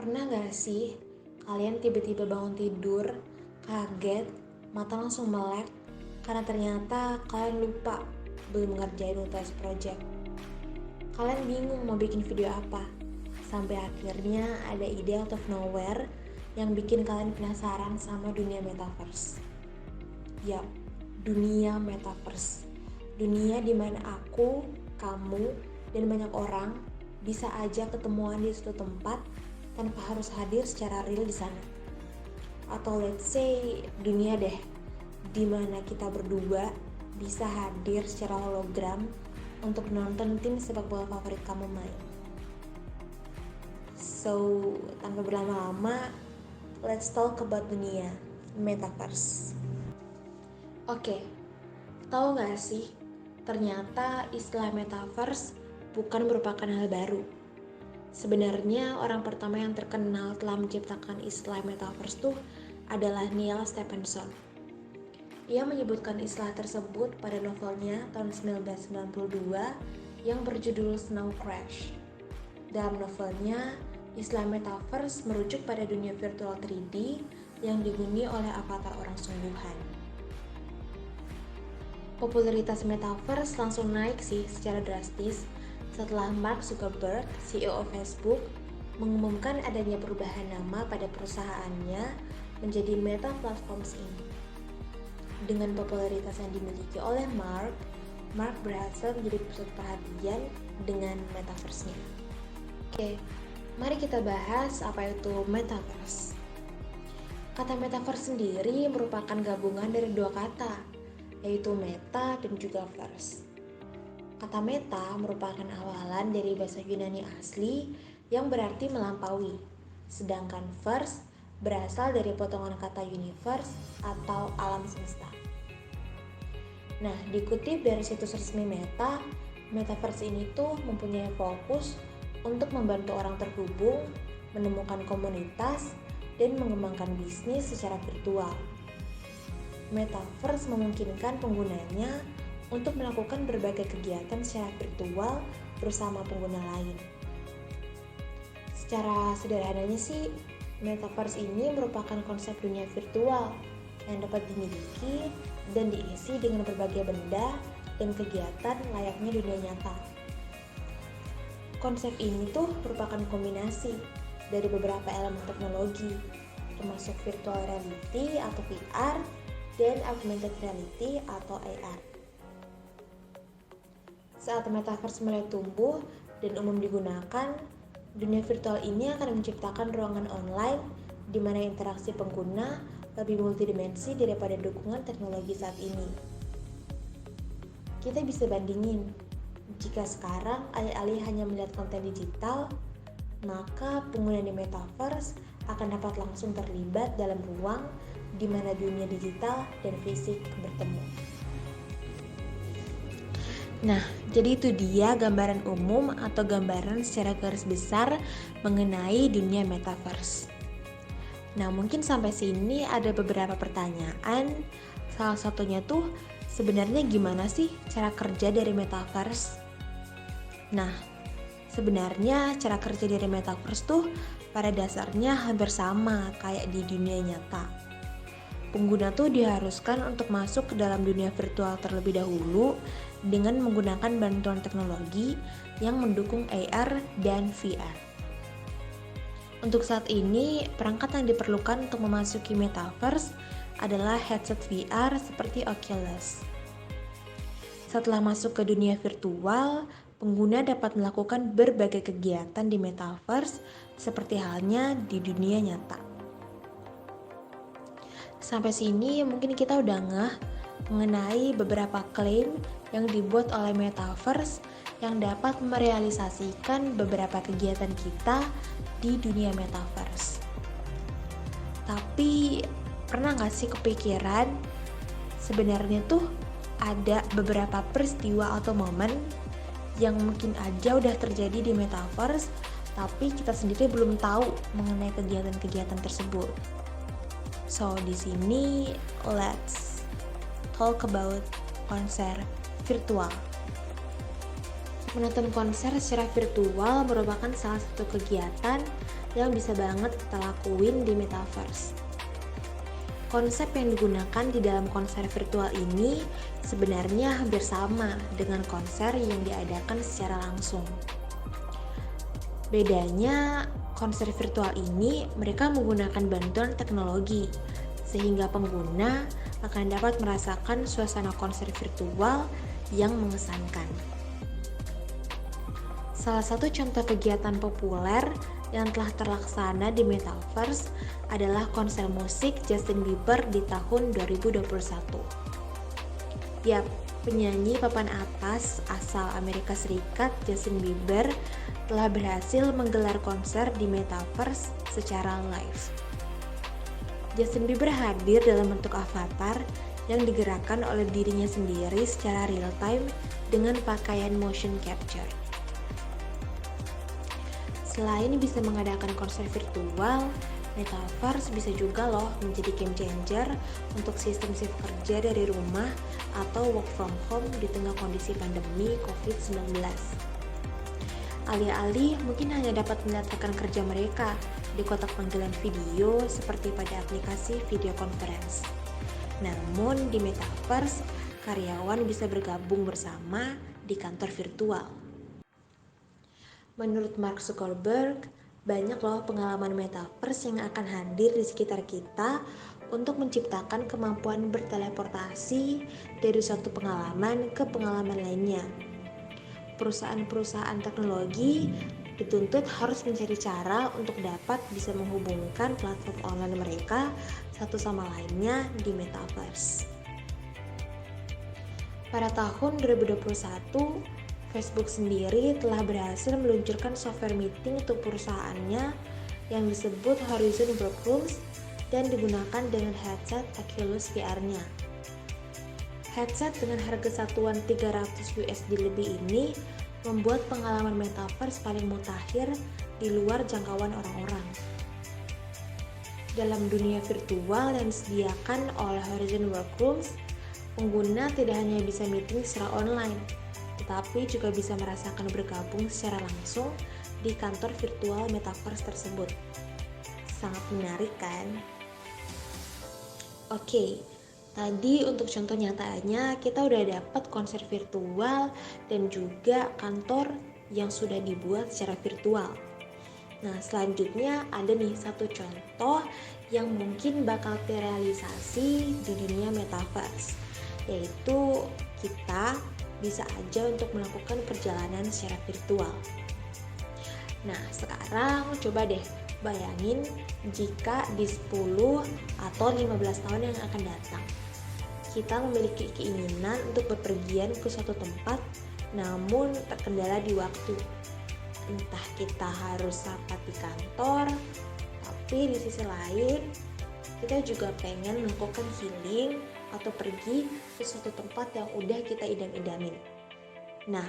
Pernah gak sih kalian tiba-tiba bangun tidur, kaget, mata langsung melek karena ternyata kalian lupa belum ngerjain UTS project. Kalian bingung mau bikin video apa, sampai akhirnya ada ide out of nowhere yang bikin kalian penasaran sama dunia metaverse. Yap, dunia metaverse. Dunia dimana aku, kamu, dan banyak orang bisa aja ketemuan di suatu tempat tanpa harus hadir secara real di sana. Atau let's say dunia deh, dimana kita berdua bisa hadir secara hologram untuk nonton tim sepak bola favorit kamu main. So, tanpa berlama-lama, let's talk about dunia metaverse. Oke, tahu gak sih, ternyata istilah metaverse bukan merupakan hal baru. Sebenarnya orang pertama yang terkenal telah menciptakan istilah metaverse tuh adalah Neil Stephenson. Ia menyebutkan istilah tersebut pada novelnya tahun 1992 yang berjudul Snow Crash. Dalam novelnya, istilah metaverse merujuk pada dunia virtual 3D yang dihuni oleh avatar orang sungguhan. Popularitas metaverse langsung naik sih secara drastis setelah Mark Zuckerberg, CEO Facebook, mengumumkan adanya perubahan nama pada perusahaannya menjadi Meta Platforms Inc. Dengan popularitas yang dimiliki oleh Mark berhasil menjadi pusat perhatian dengan metaverse-nya. Oke, mari kita bahas apa itu metaverse. Kata metaverse sendiri merupakan gabungan dari dua kata, yaitu meta dan juga verse. Kata meta merupakan awalan dari bahasa Yunani asli yang berarti melampaui, sedangkan verse berasal dari potongan kata universe atau alam semesta. Nah, dikutip dari situs resmi Meta, metaverse ini tuh mempunyai fokus untuk membantu orang terhubung, menemukan komunitas, dan mengembangkan bisnis secara virtual. Metaverse memungkinkan penggunanya untuk melakukan berbagai kegiatan secara virtual bersama pengguna lain. Secara sederhananya sih, metaverse ini merupakan konsep dunia virtual yang dapat dimiliki dan diisi dengan berbagai benda dan kegiatan layaknya dunia nyata. Konsep ini tuh merupakan kombinasi dari beberapa elemen teknologi, termasuk virtual reality atau VR dan augmented reality atau AR. Saat metaverse mulai tumbuh dan umum digunakan, dunia virtual ini akan menciptakan ruangan online di mana interaksi pengguna lebih multidimensi daripada dukungan teknologi saat ini. Kita bisa bandingin, jika sekarang alih-alih hanya melihat konten digital, maka pengguna di metaverse akan dapat langsung terlibat dalam ruang di mana dunia digital dan fisik bertemu. Nah, jadi itu dia gambaran umum atau gambaran secara garis besar mengenai dunia metaverse. Nah, mungkin sampai sini ada beberapa pertanyaan. Salah satunya tuh, sebenarnya gimana sih cara kerja dari metaverse? Nah, sebenarnya cara kerja dari metaverse tuh pada dasarnya hampir sama kayak di dunia nyata. Pengguna tuh diharuskan untuk masuk ke dalam dunia virtual terlebih dahulu dengan menggunakan bantuan teknologi yang mendukung AR dan VR. Untuk saat ini, perangkat yang diperlukan untuk memasuki metaverse adalah headset VR seperti Oculus. Setelah masuk ke dunia virtual, pengguna dapat melakukan berbagai kegiatan di metaverse seperti halnya di dunia nyata. Sampai sini mungkin kita udah ngeh mengenai beberapa klaim yang dibuat oleh metaverse yang dapat merealisasikan beberapa kegiatan kita di dunia metaverse. Tapi pernah gak sih kepikiran sebenarnya tuh ada beberapa peristiwa atau momen yang mungkin aja udah terjadi di metaverse tapi kita sendiri belum tahu mengenai kegiatan-kegiatan tersebut. So, di sini let's talk about konser virtual. Menonton konser secara virtual merupakan salah satu kegiatan yang bisa banget kita lakuin di metaverse. Konsep yang digunakan di dalam konser virtual ini sebenarnya hampir sama dengan konser yang diadakan secara langsung. Bedanya, konser virtual ini mereka menggunakan bantuan teknologi, sehingga pengguna akan dapat merasakan suasana konser virtual yang mengesankan. Salah satu contoh kegiatan populer yang telah terlaksana di metaverse adalah konser musik Justin Bieber di tahun 2021. Yap, penyanyi papan atas asal Amerika Serikat Justin Bieber telah berhasil menggelar konser di metaverse secara live. Justin Bieber hadir dalam bentuk avatar yang digerakkan oleh dirinya sendiri secara real time dengan pakaian motion capture. Selain bisa mengadakan konser virtual, metaverse bisa juga loh menjadi game changer untuk sistem shift kerja dari rumah atau work from home di tengah kondisi pandemi COVID-19. Alih-alih mungkin hanya dapat melihat rekan kerja mereka di kotak panggilan video seperti pada aplikasi video conference. Namun di metaverse, karyawan bisa bergabung bersama di kantor virtual. Menurut Mark Zuckerberg, banyak loh pengalaman metaverse yang akan hadir di sekitar kita untuk menciptakan kemampuan berteleportasi dari suatu pengalaman ke pengalaman lainnya. Perusahaan-perusahaan teknologi dituntut harus mencari cara untuk dapat bisa menghubungkan platform online mereka satu sama lainnya di metaverse. Pada tahun 2021, Facebook sendiri telah berhasil meluncurkan software meeting untuk perusahaannya yang disebut Horizon Workrooms dan digunakan dengan headset Oculus VR-nya. Headset dengan harga satuan 300 USD lebih ini membuat pengalaman metaverse paling mutakhir di luar jangkauan orang-orang. Dalam dunia virtual yang disediakan oleh Horizon Workrooms, pengguna tidak hanya bisa meeting secara online, tetapi juga bisa merasakan bergabung secara langsung di kantor virtual metaverse tersebut. Sangat menarik kan? Oke, tadi untuk contoh nyatanya kita udah dapat konser virtual dan juga kantor yang sudah dibuat secara virtual. Nah, selanjutnya ada nih satu contoh yang mungkin bakal terrealisasi di dunia metaverse, yaitu kita bisa aja untuk melakukan perjalanan secara virtual. Nah, sekarang coba deh bayangin jika di 10 atau 15 tahun yang akan datang, kita memiliki keinginan untuk bepergian ke suatu tempat namun terkendala di waktu. Entah kita harus rapat di kantor, tapi di sisi lain kita juga pengen melakukan healing atau pergi ke suatu tempat yang udah kita idam-idamin. Nah,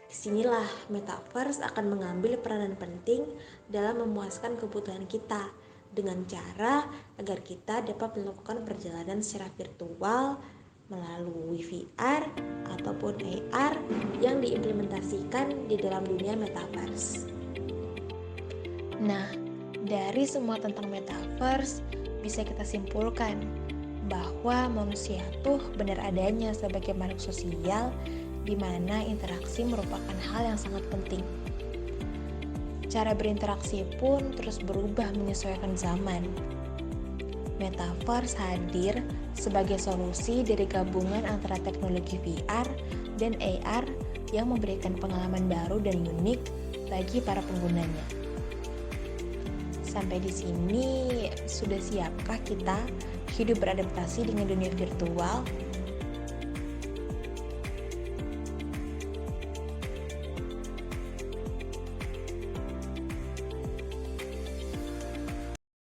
disinilah metaverse akan mengambil peranan penting dalam memuaskan kebutuhan kita dengan cara agar kita dapat melakukan perjalanan secara virtual melalui VR ataupun AR yang diimplementasikan di dalam dunia metaverse. Nah, dari semua tentang metaverse bisa kita simpulkan bahwa manusia tuh benar adanya sebagai makhluk sosial di mana interaksi merupakan hal yang sangat penting. Cara berinteraksi pun terus berubah menyesuaikan zaman. Metaverse hadir sebagai solusi dari gabungan antara teknologi VR dan AR yang memberikan pengalaman baru dan unik bagi para penggunanya. Sampai di sini, sudah siapkah kita hidup beradaptasi dengan dunia virtual?